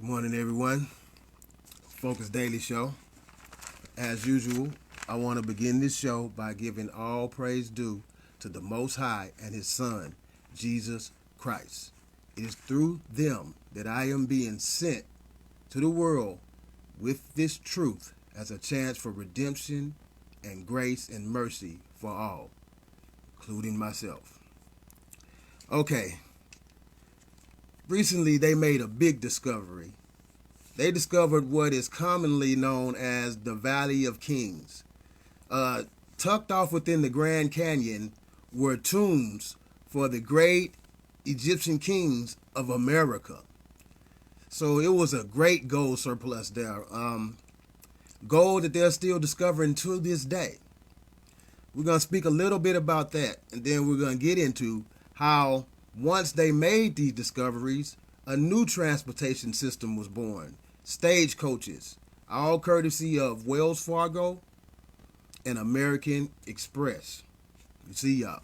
Good morning, everyone. Focus Daily Show. As usual, I want to begin this show by giving all praise due to the Most High and His Son, Jesus Christ. It is through them that I am being sent to the world with this truth as a chance for redemption and grace and mercy for all, including myself. Okay. Recently, they made a big discovery. They discovered what is commonly known as the Valley of Kings. Tucked off within the Grand Canyon were tombs for the great Egyptian kings of America. So it was a great gold surplus there. Gold that they're still discovering to this day. We're going to speak a little bit about that, and then we're going to get into how once they made these discoveries, a new transportation system was born. Stagecoaches, all courtesy of Wells Fargo and American Express. You see y'all.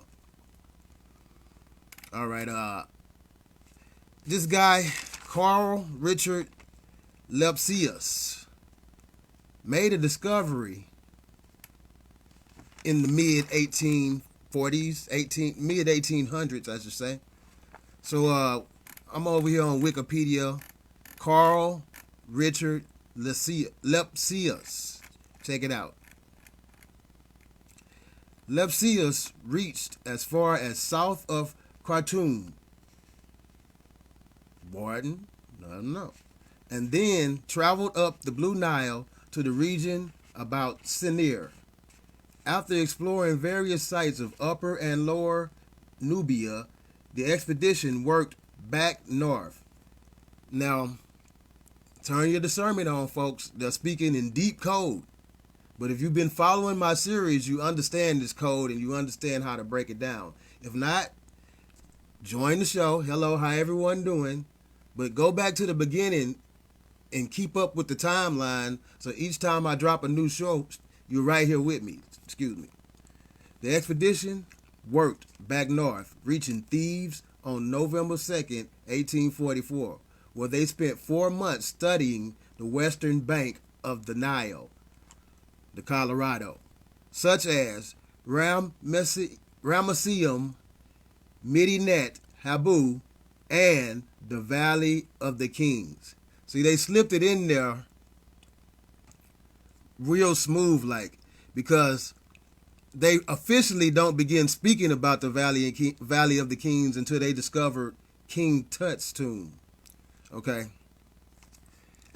All right, this guy, Carl Richard Lepsius, made a discovery in the mid 1800s, I should say. So I'm over here on Wikipedia. Carl Richard Lepsius. Check it out. Lepsius reached as far as south of Khartoum. Barton? No. And then traveled up the Blue Nile to the region about Senir. After exploring various sites of Upper and Lower Nubia, the expedition worked back north. Now, turn your discernment on, folks. They're speaking in deep code. But if you've been following my series, you understand this code and you understand how to break it down. If not, join the show. Hello, how everyone doing? But go back to the beginning and keep up with the timeline. So each time I drop a new show, you're right here with me. Excuse me. The expedition worked back north, reaching Thebes on November 2nd, 1844, where they spent 4 months studying the western bank of the Nile, the Colorado, such as Ramesseum, Medinet Habu, and the Valley of the Kings. See, they slipped it in there real smooth like, because they officially don't begin speaking about the Valley of the Kings until they discovered King Tut's tomb. Okay.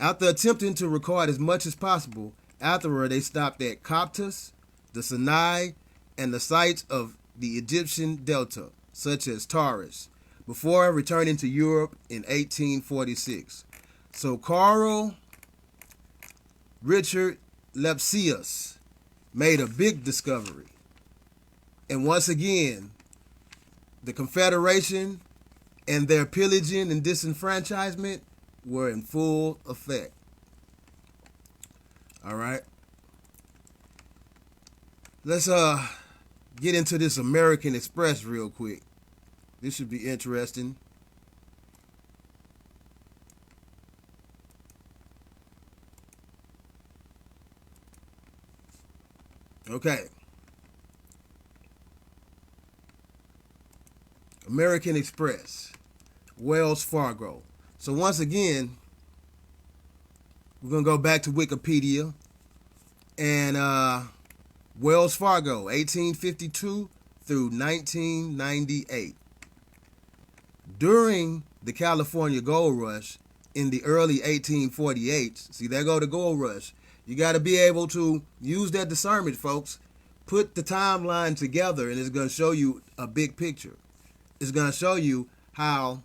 After attempting to record as much as possible, afterward they stopped at Coptus, the Sinai, and the sites of the Egyptian Delta, such as Taurus, before returning to Europe in 1846. So Carl Richard Lepsius made a big discovery. And once again, the Confederation and their pillaging and disenfranchisement were in full effect. All right. Let's get into this American Express real quick. This should be interesting. Okay. American Express, Wells Fargo. So once again, we're going to go back to Wikipedia. And Wells Fargo, 1852 through 1998. During the California Gold Rush in the early 1848s, see, there go the gold rush. You got to be able to use that discernment, folks. Put the timeline together, and it's going to show you a big picture. It's going to show you how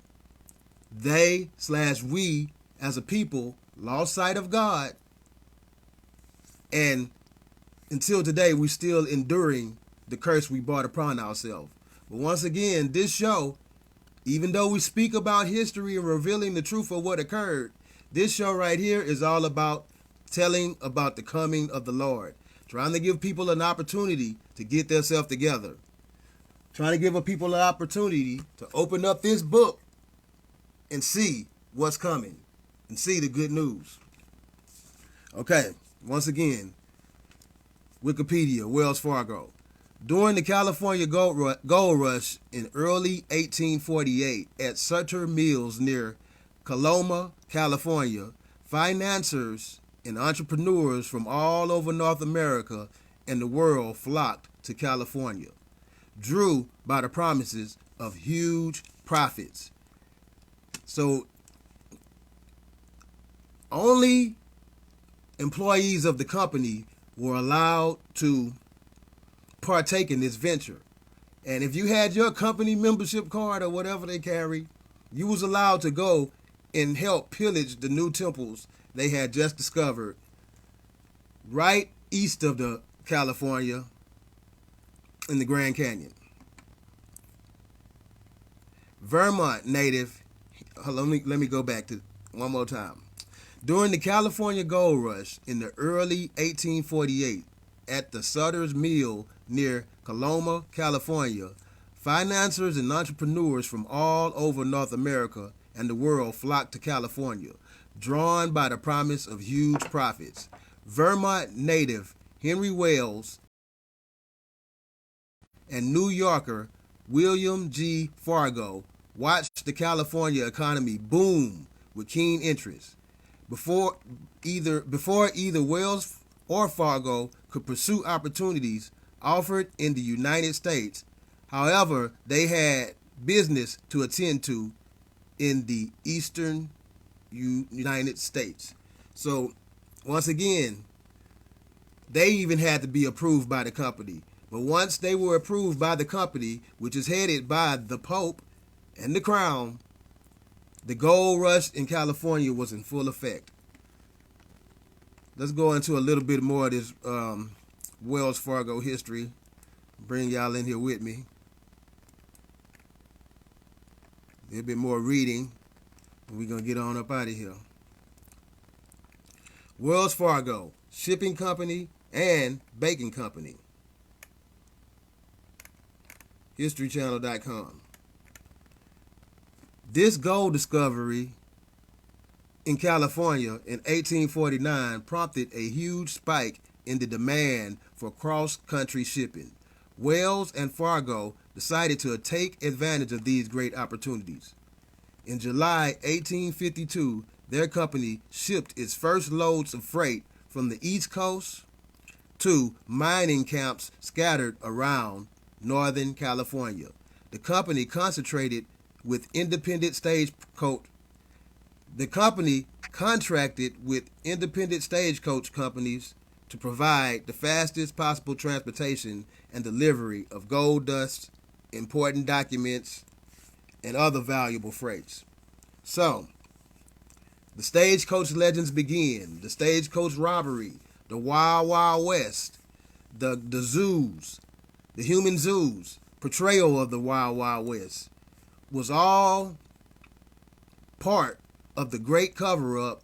we as a people lost sight of God, and until today we're still enduring the curse we brought upon ourselves. But once again, this show, even though we speak about history and revealing the truth of what occurred, this show right here is all about telling about the coming of the Lord, trying to give people an opportunity to get themselves together, trying to give people an opportunity to open up this book and see what's coming. and see the good news. Okay, once again, Wikipedia, Wells Fargo. During the California gold rush in early 1848 at Sutter Mills near Coloma, California, financiers and entrepreneurs from all over North America and the world flocked to California, drew by the promises of huge profits. So only employees of the company were allowed to partake in this venture. And if you had your company membership card or whatever they carry, you was allowed to go and help pillage the new temples they had just discovered right east of the California in the Grand Canyon. Vermont native, let me go back to one more time. During the California gold rush in the early 1848 at the Sutter's Mill near Coloma, California, financiers and entrepreneurs from all over North America and the world flocked to California, drawn by the promise of huge profits. Vermont native Henry Wells and New Yorker William G. Fargo watched the California economy boom with keen interest. Before either Wells or Fargo could pursue opportunities offered in the United States, however, they had business to attend to in the eastern United States. So, once again, they even had to be approved by the company. But once they were approved by the company, which is headed by the Pope and the Crown, the gold rush in California was in full effect. Let's go into a little bit more of this Wells Fargo history. Bring y'all in here with me. A little bit more reading, and we're going to get on up out of here. Wells Fargo, shipping company and baking company. HistoryChannel.com. This gold discovery in California in 1849 prompted a huge spike in the demand for cross-country shipping. Wells and Fargo decided to take advantage of these great opportunities. In July 1852, their company shipped its first loads of freight from the East Coast to mining camps scattered around Northern California. The company contracted with independent stagecoach companies to provide the fastest possible transportation and delivery of gold dust, important documents, and other valuable freights. So, the stagecoach legends begin. The stagecoach robbery, the Wild Wild West, the zoos, the human zoos, portrayal of the Wild Wild West was all part of the great cover-up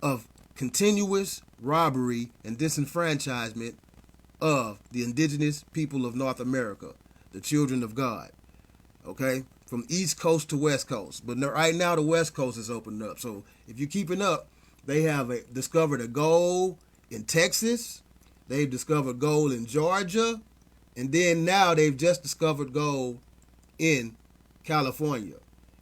of continuous robbery and disenfranchisement of the indigenous people of North America, the children of God, okay, from East Coast to West Coast. But right now the West Coast is opened up. So if you're keeping up, they have discovered a gold in Texas, they've discovered gold in Georgia, and then now they've just discovered gold in California.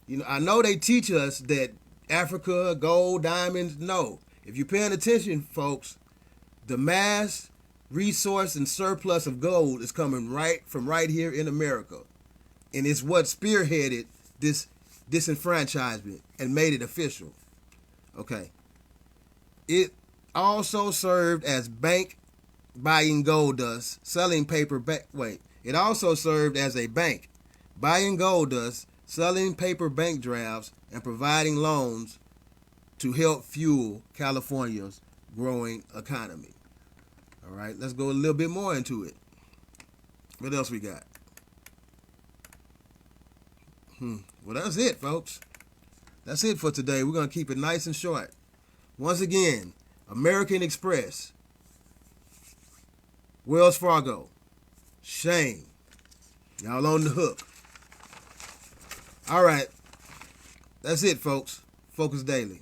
You know, I know they teach us that Africa, gold, diamonds. No. If you're paying attention, folks, the mass resource and surplus of gold is coming from right here in America. And it's what spearheaded this disenfranchisement and made it official. Okay. It also served as bank buying gold dust, selling paper It also served as a bank buying gold dust, selling paper bank drafts, and providing loans to help fuel California's growing economy. All right, let's go a little bit more into it. What else we got? Well, that's it, folks. That's it for today. We're going to keep it nice and short. Once again, American Express, Wells Fargo, shame. Y'all on the hook. All right. That's it, folks. Focus Daily.